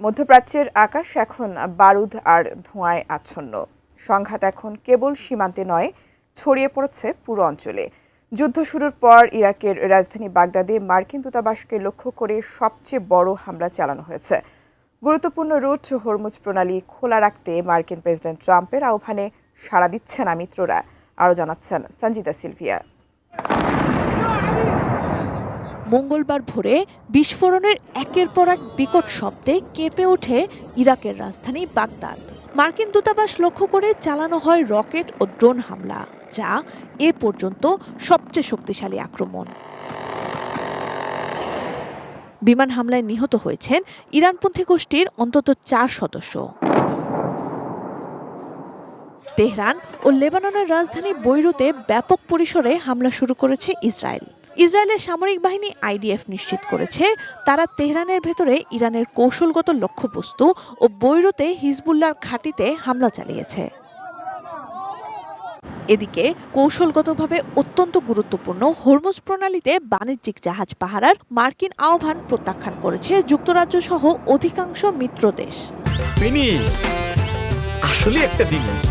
মধ্যপ্রাচ্যের আকাশ এখন বারুদ আর ধোঁয়ায় আচ্ছন্ন। সংঘাত এখন কেবল সীমান্তে নয়, ছড়িয়ে পড়েছে পুরো অঞ্চলে। যুদ্ধ শুরুর পর ইরাকের রাজধানী বাগদাদে মার্কিন দূতাবাসকে লক্ষ্য করে সবচেয়ে বড় হামলা চালানো হয়েছে। গুরুত্বপূর্ণ রুট হরমুজ প্রণালী খোলা রাখতে মার্কিন প্রেসিডেন্ট ট্রাম্পের আহ্বানে সাড়া দিচ্ছে না মিত্ররা। আরও জানাচ্ছেন সঞ্জিদা সিলভিয়া। মঙ্গলবার ভোরে বিস্ফোরণের একের পর এক বিকট শব্দে কেঁপে ওঠে ইরাকের রাজধানী বাগদাদ। মার্কিন দূতাবাস লক্ষ্য করে চালানো হয় রকেট ও ড্রোন হামলা, যা এ পর্যন্ত সবচেয়ে শক্তিশালী আক্রমণ। বিমান হামলায় নিহত হয়েছেন ইরানপন্থী গোষ্ঠীর অন্তত 4 সদস্য। তেহরান ও লেবাননের রাজধানী বৈরুতে ব্যাপক পরিসরে হামলা শুরু করেছে ইসরায়েল। ইসরায়েলের সামরিক বাহিনী আইডিএফ নিশ্চিত করেছে তারা তেহরানের ভেতরে ইরানের কৌশলগত লক্ষ্যবস্তু ও বৈরুতে হিজবুল্লাহর ঘাঁটিতে হামলা চালিয়েছে। এদিকে কৌশলগতভাবে অত্যন্ত গুরুত্বপূর্ণ হরমুজ প্রণালীতে বাণিজ্যিক জাহাজ পাহারার মার্কিন আহ্বান প্রত্যাখ্যান করেছে যুক্তরাজ্য সহ অধিকাংশ মিত্র দেশ। আসলে একটা জিনিস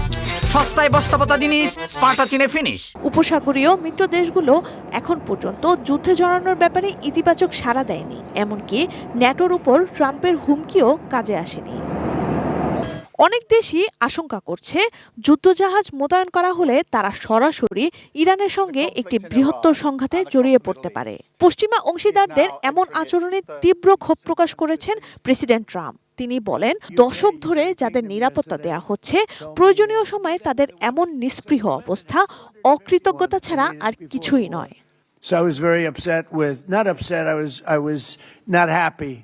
সস্তায় বস্তাপতা জিনিস স্পার্টা চিনে ফিনিশ। উপসাগরীয় মিত্র দেশগুলো এখন পর্যন্ত যুদ্ধে জড়ানোর ব্যাপারে ইতিবাচক সাড়া দেয়নি, এমনকি ন্যাটোর উপর ট্রাম্পের হুমকিও কাজে আসেনি। অনেক দেশই আশঙ্কা করছে যুদ্ধজাহাজ মোতায়েন করা হলে তারা সরাসরি ইরানের সঙ্গে একটি বৃহত্তর সংঘাতে জড়িয়ে পড়তে পারে। পশ্চিমা অংশীদারদের এমন আচরণে তীব্র ক্ষোভ প্রকাশ করেছেন প্রেসিডেন্ট ট্রাম্প। তিনি বলেন, দশক ধরে যাদের নিরাপত্তা দেয়া হচ্ছে, প্রয়োজনীয় সময়ে তাদের এমন নিস্পৃহ অবস্থা অকৃতজ্ঞতা ছাড়া আর কিছুই নয়। So I was very upset with, not upset, I was not happy.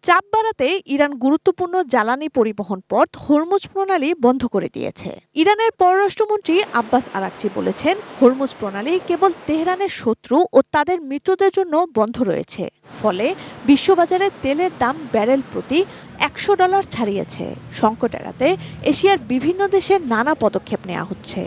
চাপ বাড়াতে ইরান গুরুত্বপূর্ণ জ্বালানি পরিবহন পথ হরমুজ প্রণালী বন্ধ করে দিয়েছে। ইরানের পররাষ্ট্রমন্ত্রী আব্বাস আরাকচি বলেছেন, হরমুজ প্রণালী কেবল তেহরানের শত্রু ও তাদের মিত্রদের জন্য বন্ধ রয়েছে। ফলে বিশ্ববাজারে তেলের দাম ব্যারেল প্রতি $100 ছাড়িয়েছে। সংকট এড়াতে এশিয়ার বিভিন্ন দেশে নানা পদক্ষেপ নেওয়া হচ্ছে।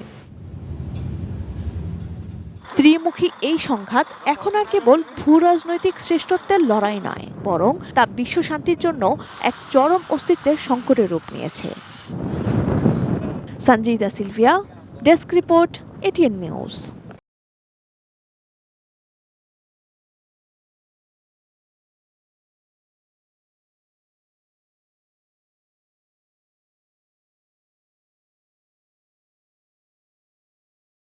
ত্রিমুখী এই সংঘাত এখন আর কেবল ভূরাজনৈতিক শ্রেষ্ঠত্বের লড়াই নয়, বরং তা বিশ্ব শান্তির জন্য এক চরম অস্তিত্বের সংকটের রূপ নিয়েছে। Sanjida Sylvia, desk report, ATN news.